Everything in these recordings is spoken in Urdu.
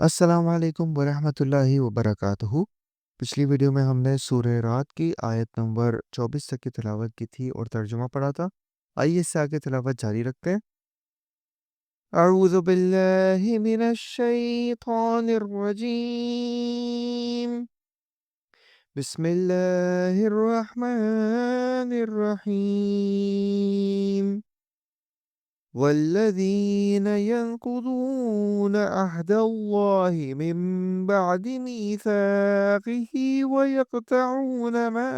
السلام علیکم ورحمۃ اللہ وبرکاتہ۔ پچھلی ویڈیو میں ہم نے سورہ رات کی آیت نمبر 24 تک کی تلاوت کی تھی اور ترجمہ پڑھا تھا۔ آئیے اس سے آگے تلاوت جاری رکھتے ہیں۔ اعوذ باللہ من الشیطان الرجیم، بسم اللہ الرحمن الرحیم۔ والذين ينقضون عهد الله من بعد ميثاقه ويقطعون ما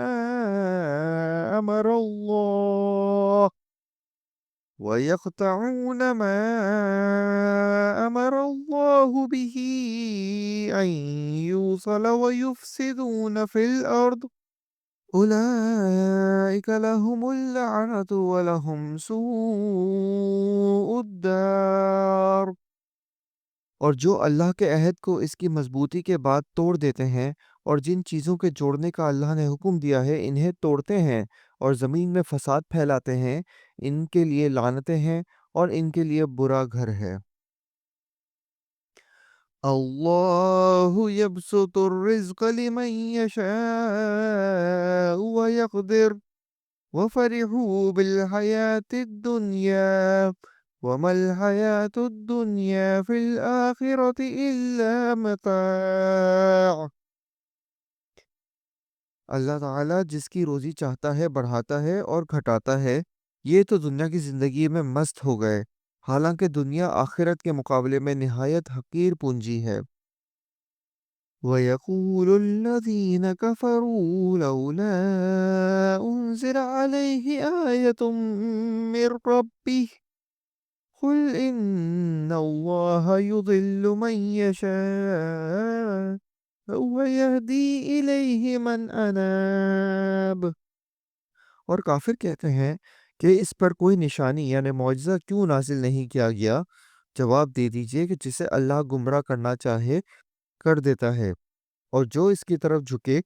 أمر الله به أن يوصل ويفسدون في الأرض أولئك لهم اللعنة ولهم سوء الدار۔ اور جو اللہ کے عہد کو اس کی مضبوطی کے بعد توڑ دیتے ہیں اور جن چیزوں کے جوڑنے کا اللہ نے حکم دیا ہے انہیں توڑتے ہیں اور زمین میں فساد پھیلاتے ہیں، ان کے لیے لعنتیں ہیں اور ان کے لیے برا گھر ہے۔ اللہ یبسط الرزق لمن یشاء ویقدر وفرحوا بالحیاة الدنیا وما الحیاة الدنیا فی الآخرة الا متاع۔ اللہ تعالیٰ جس کی روزی چاہتا ہے بڑھاتا ہے اور گھٹاتا ہے، یہ تو دنیا کی زندگی میں مست ہو گئے، حالانکہ دنیا آخرت کے مقابلے میں نہایت حقیر پونجی ہے۔ وَيَقُولُ الَّذِينَ كَفَرُوا لَوْلَا أُنزِلَ عَلَيْهِ آيَةٌ مِّن رَّبِّهِ قُلْ إِنَّ اللَّهَ يُضِلُّ مَن يَشَاءُ وَيَهْدِي إِلَيْهِ مَنْ أَنَابَ۔ اور کافر کہتے ہیں کہ اس پر کوئی نشانی یعنی معجزہ کیوں نازل نہیں کیا گیا؟ جواب دے دیجئے کہ جسے اللہ گمراہ کرنا چاہے کر دیتا ہے، اور جو اس کی طرف جھکے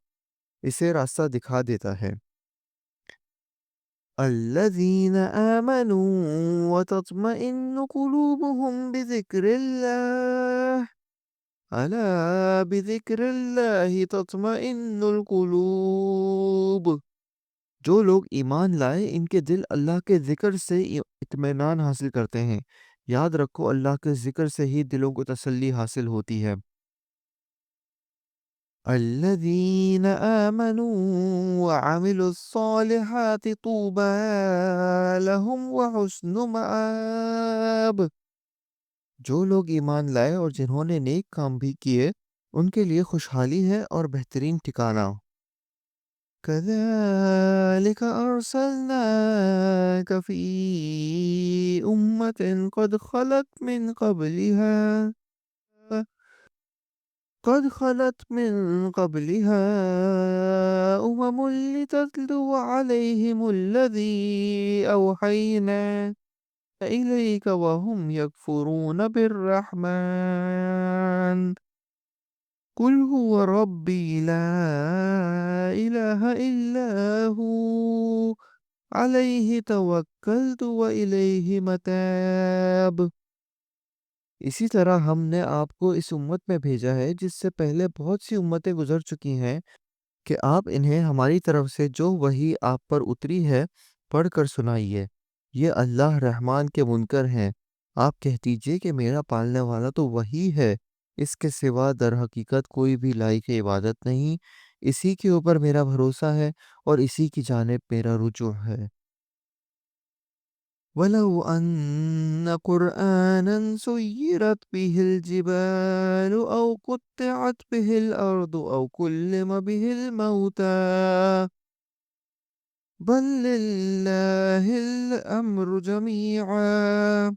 اسے راستہ دکھا دیتا ہے۔ الذین آمنوا وتطمئن قلوبهم بذکر اللہ الا بذکر اللہ تطمئن القلوب۔ جو لوگ ایمان لائے ان کے دل اللہ کے ذکر سے اطمینان حاصل کرتے ہیں۔ یاد رکھو اللہ کے ذکر سے ہی دلوں کو تسلی حاصل ہوتی ہے۔ الذین آمنوا وعملوا الصالحات طوبى لهم وحسن مآب۔ جو لوگ ایمان لائے اور جنہوں نے نیک کام بھی کیے ان کے لیے خوشحالی ہے اور بہترین ٹھکانہ۔ كذلك أرسلناك في أمة قد خلت من قبلها لتتلو عليهم الذي أوحينا إليك وهم يكفرون بالرحمن قل هو ربي لا إله إلا هو عليه توكلت وإليه متاب۔ اسی طرح ہم نے آپ کو اس امت میں بھیجا ہے جس سے پہلے بہت سی امتیں گزر چکی ہیں کہ آپ انہیں ہماری طرف سے جو وحی آپ پر اتری ہے پڑھ کر سنائیے۔ یہ اللہ رحمان کے منکر ہیں۔ آپ کہہ دیجئے کہ میرا پالنے والا تو وہی ہے، اس کے سوا در حقیقت کوئی بھی لائق عبادت نہیں، اسی کے اوپر میرا بھروسہ ہے اور اسی کی جانب میرا رجوع ہے۔ وَلَوْ أَنَّ قُرْآنًا سُيِّرَتْ بِهِ الْجِبَالُ أَوْ قُطِّعَتْ بِهِ الْأَرْضُ أَوْ كُلِّمَ بِهِ الْمَوْتَى بَل لِّلَّهِ الْأَمْرُ جَمِيعًا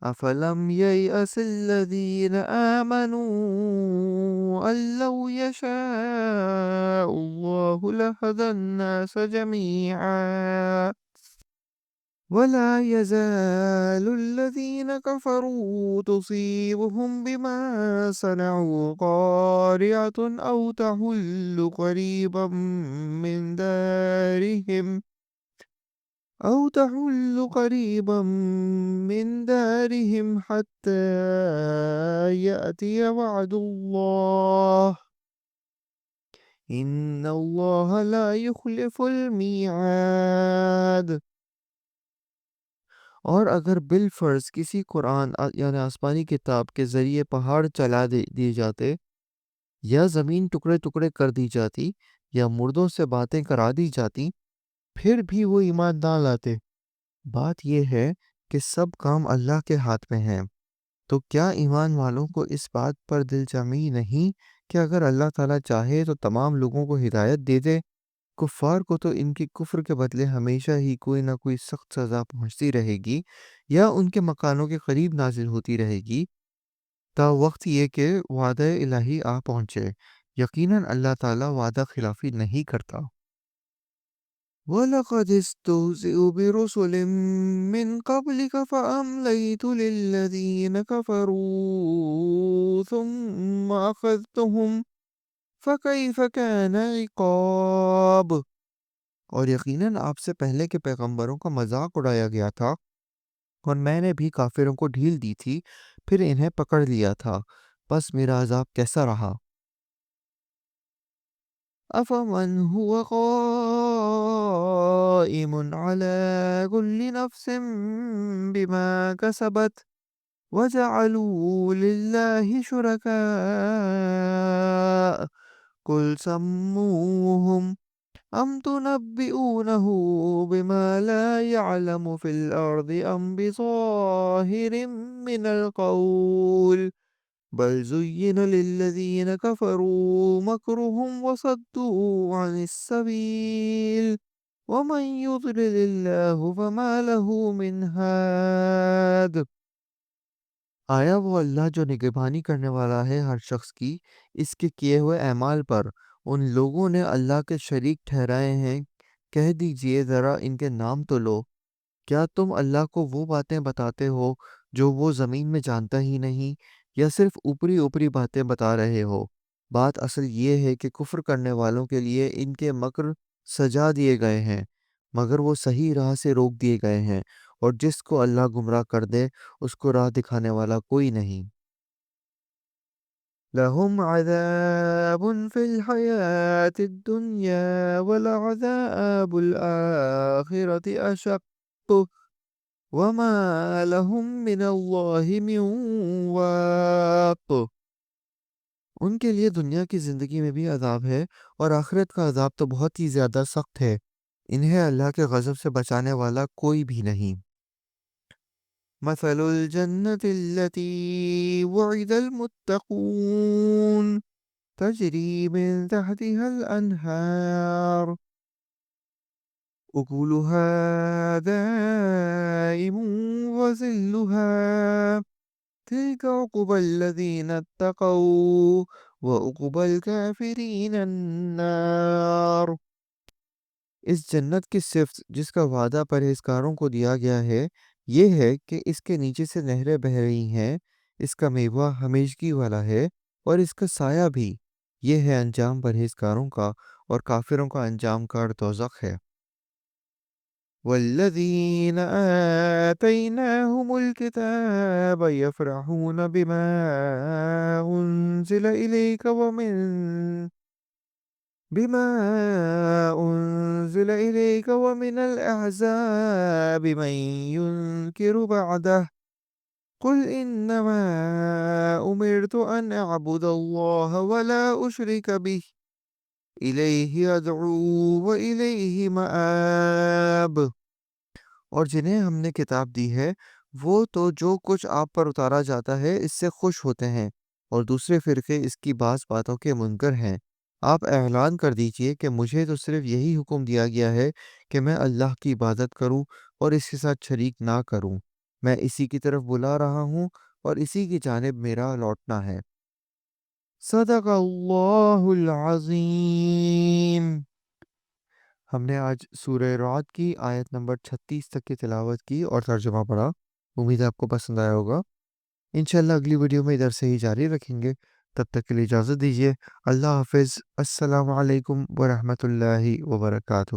أَفَلَمْ يَيْأَسِ الَّذِينَ آمَنُوا أَن لَّوْ يَشَاءُ اللَّهُ لَهَدَى النَّاسَ جَمِيعًا وَلَا يَزَالُ الَّذِينَ كَفَرُوا تُصِيبُهُم بِمَا صَنَعُوا قَارِعَةٌ أَوْ تَحُلُّ قَرِيبًا مِّن دَارِهِمْ أو تحل قريبا من دارهم حتى يأتي وعد الله إن الله لا يخلف الميعاد۔ اور اگر بالفرض کسی قرآن یعنی آسمانی کتاب کے ذریعے پہاڑ چلا دیے جاتے، یا زمین ٹکڑے ٹکڑے کر دی جاتی، یا مردوں سے باتیں کرا دی جاتی، پھر بھی وہ ایمان نہ لاتے۔ بات یہ ہے کہ سب کام اللہ کے ہاتھ میں ہیں، تو کیا ایمان والوں کو اس بات پر دل جمعی نہیں کہ اگر اللہ تعالیٰ چاہے تو تمام لوگوں کو ہدایت دے دے؟ کفار کو تو ان کی کفر کے بدلے ہمیشہ ہی کوئی نہ کوئی سخت سزا پہنچتی رہے گی، یا ان کے مکانوں کے قریب نازل ہوتی رہے گی، تا وقت یہ کہ وعدہ الہی آ پہنچے۔ یقیناً اللہ تعالیٰ وعدہ خلافی نہیں کرتا۔ وَلَقَدِ اسْتُهْزِئَ بِرُسُلٍ مِّن قَبْلِكَ فَأَمْلَيْتُ لِلَّذِينَ كَفَرُوا ثُمَّ أَخَذْتُهُمْ فَكَيْفَ كَانَ عِقَابِ۔ اور یقیناً آپ سے پہلے کے پیغمبروں کا مذاق اڑایا گیا تھا، اور میں نے بھی کافروں کو ڈھیل دی تھی، پھر انہیں پکڑ لیا تھا، بس میرا عذاب کیسا رہا۔ أَفَمَنْ هُوَ قَائِمٌ عَلَى كُلِّ نَفْسٍ بِمَا كَسَبَتْ وَجَعَلُوا لِلَّهِ شُرَكَاءَ قُلْ سَمُّوهُمْ أَمْ تُنَبِّئُونَهُ بِمَا لَا يَعْلَمُ فِي الْأَرْضِ أَمْ بِظَاهِرٍ مِّنَ الْقَوْلِ بَلْ زُيِّنَ لِلَّذِينَ كَفَرُوا مَكْرُهُمْ وَصَدُّوا عَنِ السَّبِيلِ وَمَن يُضْلِلِ اللَّهُ فَمَا لَهُ مِنْ هَادٍ۔ آیا وہ اللہ جو نگہبانی کرنے والا ہے ہر شخص کی اس کے کیے ہوئے اعمال پر، ان لوگوں نے اللہ کے شریک ٹھہرائے ہیں، کہہ دیجئے ذرا ان کے نام تو لو۔ کیا تم اللہ کو وہ باتیں بتاتے ہو جو وہ زمین میں جانتا ہی نہیں، یا صرف اوپری اوپری باتیں بتا رہے ہو؟ بات اصل یہ ہے کہ کفر کرنے والوں کے لیے ان کے مکر سجا دیے گئے ہیں، مگر وہ صحیح راہ سے روک دیے گئے ہیں، اور جس کو اللہ گمراہ کر دے اس کو راہ دکھانے والا کوئی نہیں۔ لَهُمْ عَذَابٌ فِي الْحَيَاةِ الدُّنْيَا وَلَعَذَابُ الْآخِرَةِ أَشَقُّ وَمَا لَهُم مِّنَ اللَّهِ مِن وَاقٍ۔ ان کے لیے دنیا کی زندگی میں بھی عذاب ہے، اور آخرت کا عذاب تو بہت ہی زیادہ سخت ہے، انہیں اللہ کے غضب سے بچانے والا کوئی بھی نہیں۔ مَثَلُ الْجَنَّةِ الَّتِي وُعِدَ الْمُتَّقُونَ تَجْرِي مِن تَحْتِهَا الْأَنْهَارُ أُكُلُهَا دَائِمٌ وَظِلُّهَا تِلْكَ عُقْبَى الَّذِينَ اتَّقَوْا وَعُقْبَى الْكَافِرِينَ النَّارُ۔ اس جنت کی صفت جس کا وعدہ پرہیزگاروں کو دیا گیا ہے یہ ہے کہ اس کے نیچے سے نہریں بہہ رہی ہیں، اس کا میوہ ہمیشگی والا ہے، اور اس کا سایہ بھی۔ یہ ہے انجام پرہیزگاروں کا، اور کافروں کا انجام کار دوزخ ہے۔ وَالَّذِينَ آتَيْنَاهُمُ الْكِتَابَ يَفْرَحُونَ بِمَا أُنزِلَ إِلَيْكَ وَمِنَ الْأَحْزَابِ مَن يُنكِرُ بَعْدَهُ قُلْ إِنَّمَا أُمِرْتُ أَنْ أَعْبُدَ اللَّهَ وَلَا أُشْرِكَ بِهِ إِلَيْهِ أَدْعُو وَإِلَيْهِ مَآبِ۔ اور جنہیں ہم نے کتاب دی ہے وہ تو جو کچھ آپ پر اتارا جاتا ہے اس سے خوش ہوتے ہیں، اور دوسرے فرقے اس کی بعض باتوں کے منکر ہیں۔ آپ اعلان کر دیجئے کہ مجھے تو صرف یہی حکم دیا گیا ہے کہ میں اللہ کی عبادت کروں اور اس کے ساتھ شریک نہ کروں، میں اسی کی طرف بلا رہا ہوں اور اسی کی جانب میرا لوٹنا ہے۔ صدق اللہ العظیم۔ ہم نے آج سورہ رعد کی آیت نمبر 36 تک کی تلاوت کی اور ترجمہ پڑھا، امید ہے آپ کو پسند آیا ہوگا۔ انشاءاللہ اگلی ویڈیو میں ادھر سے ہی جاری رکھیں گے، تب تک کے لیے اجازت دیجیے۔ اللہ حافظ۔ السلام علیکم ورحمۃ اللہ وبرکاتہ۔